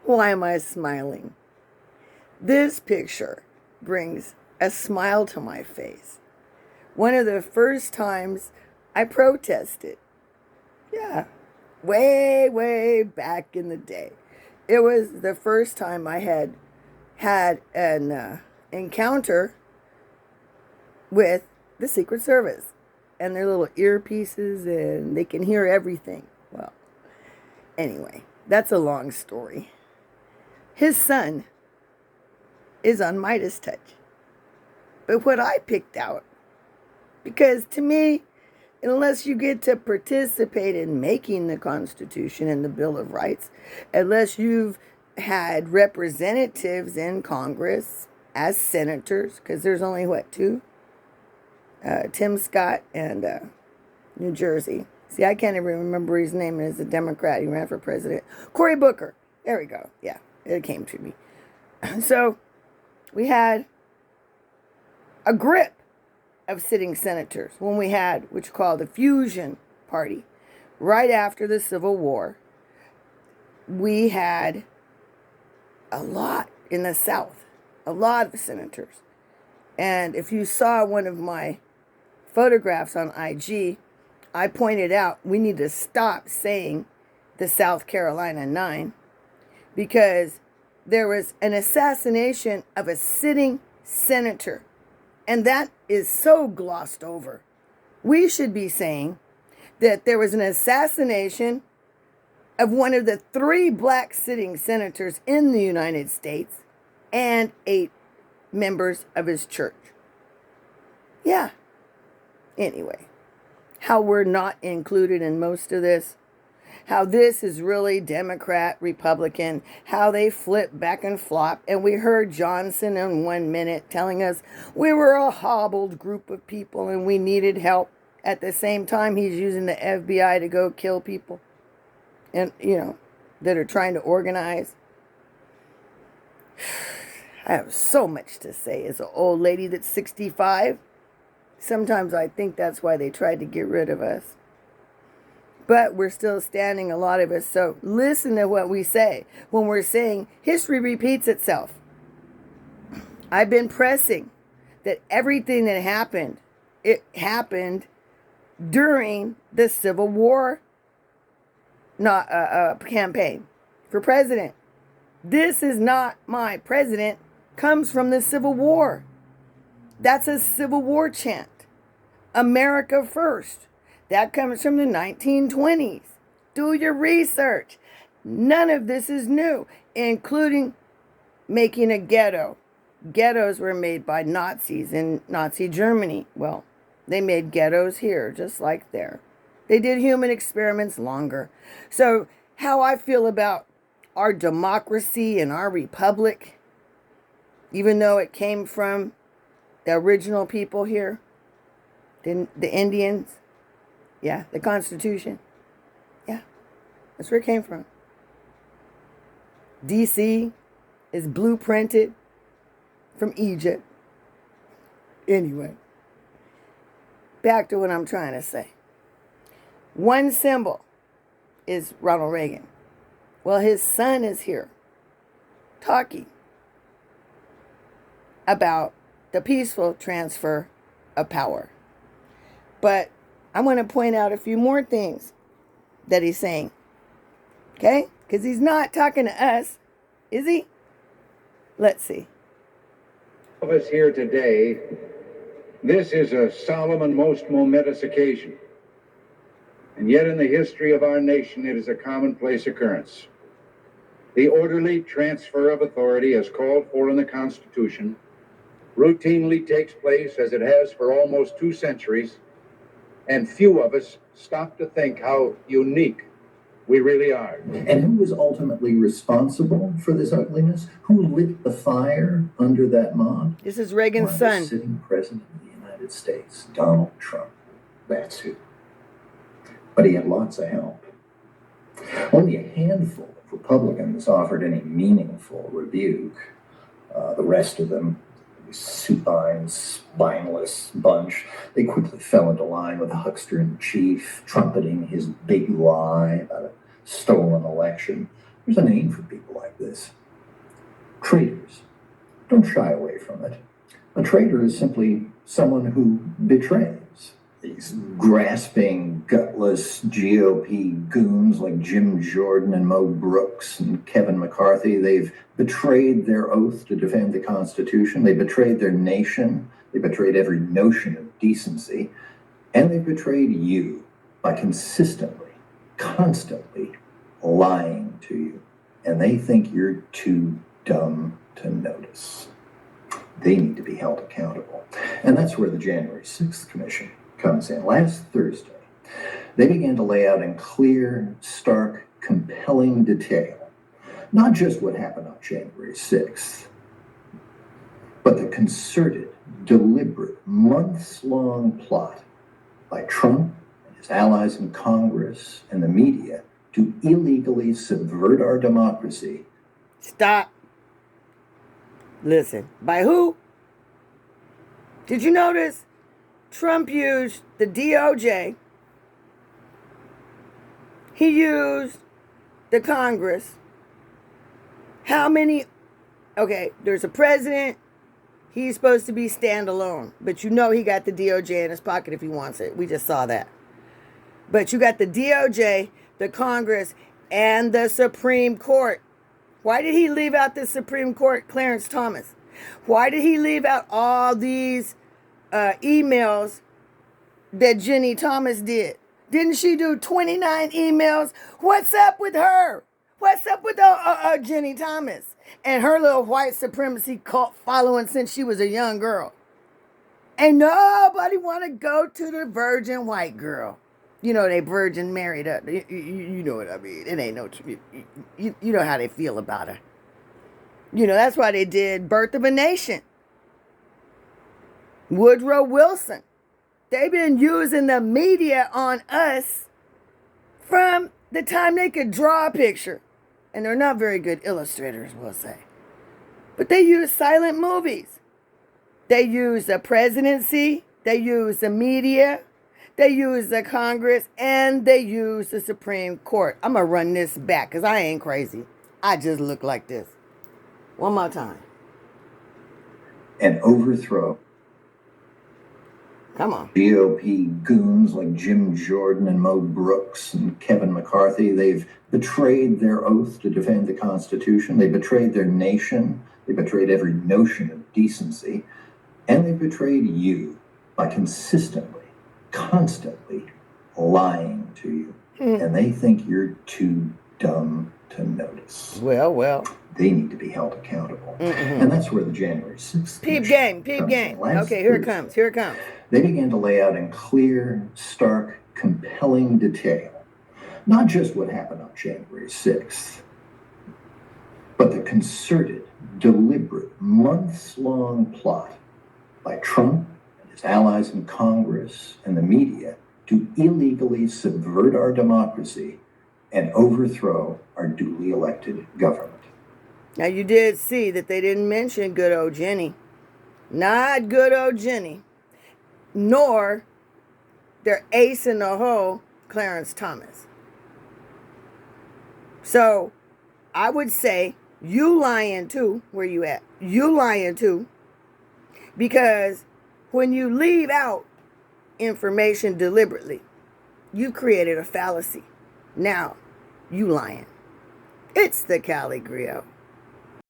Why am I smiling? This picture brings a smile to my face. One of the first times I protested. Yeah, way back in the day. It was the first time I had an encounter with the Secret Service and their little earpieces, and they can hear everything. Well, anyway, that's a long story. His son is on Midas touch. But what I picked out, because to me, unless you get to participate in making the Constitution and the Bill of Rights, unless you've had representatives in Congress as senators, because there's only, what, two? Tim Scott and New Jersey. See, I can't even remember his name. He's a Democrat. He ran for president. Cory Booker. There we go. Yeah, it came to me. So we had a grip of sitting senators when we had what you call the Fusion Party. Right after the Civil War, we had a lot in the South, a lot of senators. And if you saw one of my photographs on IG, I pointed out we need to stop saying the South Carolina Nine, because there was an assassination of a sitting senator, and that is so glossed over. We should be saying that there was an assassination of one of the 3 black sitting senators in the United States and 8 members of his church. Yeah. Anyway, how we're not included in most of this, how this is really Democrat, Republican, how they flip back and flop. And we heard Johnson in 1 minute telling us we were a hobbled group of people and we needed help. At the same time, he's using the FBI to go kill people and, that are trying to organize. I have so much to say as an old lady that's 65. Sometimes I think that's why they tried to get rid of us. But we're still standing, a lot of us. So listen to what we say when we're saying history repeats itself. I've been pressing that everything that happened, it happened during the Civil War campaign for president. This is not my president, comes from the Civil War. That's a Civil War chant. America first. That comes from the 1920s. Do your research. None of this is new, including making a ghetto. Ghettos were made by Nazis in Nazi Germany. Well, they made ghettos here, just like there. They did human experiments longer. So how I feel about our democracy and our republic, even though it came from the original people here, the Indians, yeah, the Constitution, yeah, that's where it came from. DC is blueprinted from Egypt. Anyway, back to what I'm trying to say. One symbol is Ronald Reagan. Well, his son is here talking about the peaceful transfer of power. But I want to point out a few more things that he's saying. Okay? Because he's not talking to us, is he? Let's see. Of us here today, this is a solemn and most momentous occasion. And yet in the history of our nation, it is a commonplace occurrence. The orderly transfer of authority as called for in the Constitution routinely takes place as it has for almost 2 centuries, and few of us stop to think how unique we really are. And who was ultimately responsible for this ugliness? Who lit the fire under that mob? This is Reagan's son. The sitting president of the United States, Donald Trump. That's who. But he had lots of help. Only a handful of Republicans offered any meaningful rebuke. The rest of them, supine, spineless bunch, they quickly fell into line with the huckster-in-chief, trumpeting his big lie about a stolen election. There's a name for people like like this. Traitors. Don't shy away from it. A traitor is simply someone who betrays. These grasping, gutless GOP goons like Jim Jordan and Mo Brooks and Kevin McCarthy, they've betrayed their oath to defend the Constitution. They betrayed their nation. They betrayed every notion of decency. And they betrayed you by consistently, constantly lying to you. And they think you're too dumb to notice. They need to be held accountable. And that's where the January 6th Commission comes in. Last Thursday, they began to lay out in clear, stark, compelling detail, not just what happened on January 6th, but the concerted, deliberate, months-long plot by Trump and his allies in Congress and the media to illegally subvert our democracy. Stop. Listen, by who? Did you notice Trump used the DOJ? He used the Congress. How many? Okay, there's a president. He's supposed to be standalone, but you know he got the DOJ in his pocket if he wants it. We just saw that. But you got the DOJ, the Congress, and the Supreme Court. Why did he leave out the Supreme Court, Clarence Thomas? Why did he leave out all these emails that Ginny Thomas did? Didn't she do 29 emails? What's up with her? What's up with Ginny Thomas and her little white supremacy cult following since she was a young girl? Ain't nobody want to go to the virgin white girl. You know, they virgin married up. You know what I mean. It ain't no... You know how they feel about her. You know, that's why they did Birth of a Nation. Woodrow Wilson. They've been using the media on us from the time they could draw a picture. And they're not very good illustrators, we'll say. But they use silent movies. They use the presidency. They use the media. They use the Congress, and they use the Supreme Court. I'm going to run this back because I ain't crazy. I just look like this. One more time. And overthrow. Come on. GOP goons like Jim Jordan and Mo Brooks and Kevin McCarthy, they've betrayed their oath to defend the Constitution. They betrayed their nation. They betrayed every notion of decency. And they betrayed you by consistently, constantly lying to you. And they think you're too dumb to notice. Well. They need to be held accountable. And that's where the January 6th Peep game. Okay, here it comes. They began to lay out in clear, stark, compelling detail, not just what happened on January 6th, but the concerted, deliberate, months-long plot by Trump and his allies in Congress and the media to illegally subvert our democracy and overthrow our duly elected government. Now, you did see that they didn't mention good old Ginny. Not good old Ginny. Nor their ace in the hole, Clarence Thomas. So, I would say, you lying too. Where you at? You lying too. Because when you leave out information deliberately, you created a fallacy. Now, you lying. It's the Cali Griot.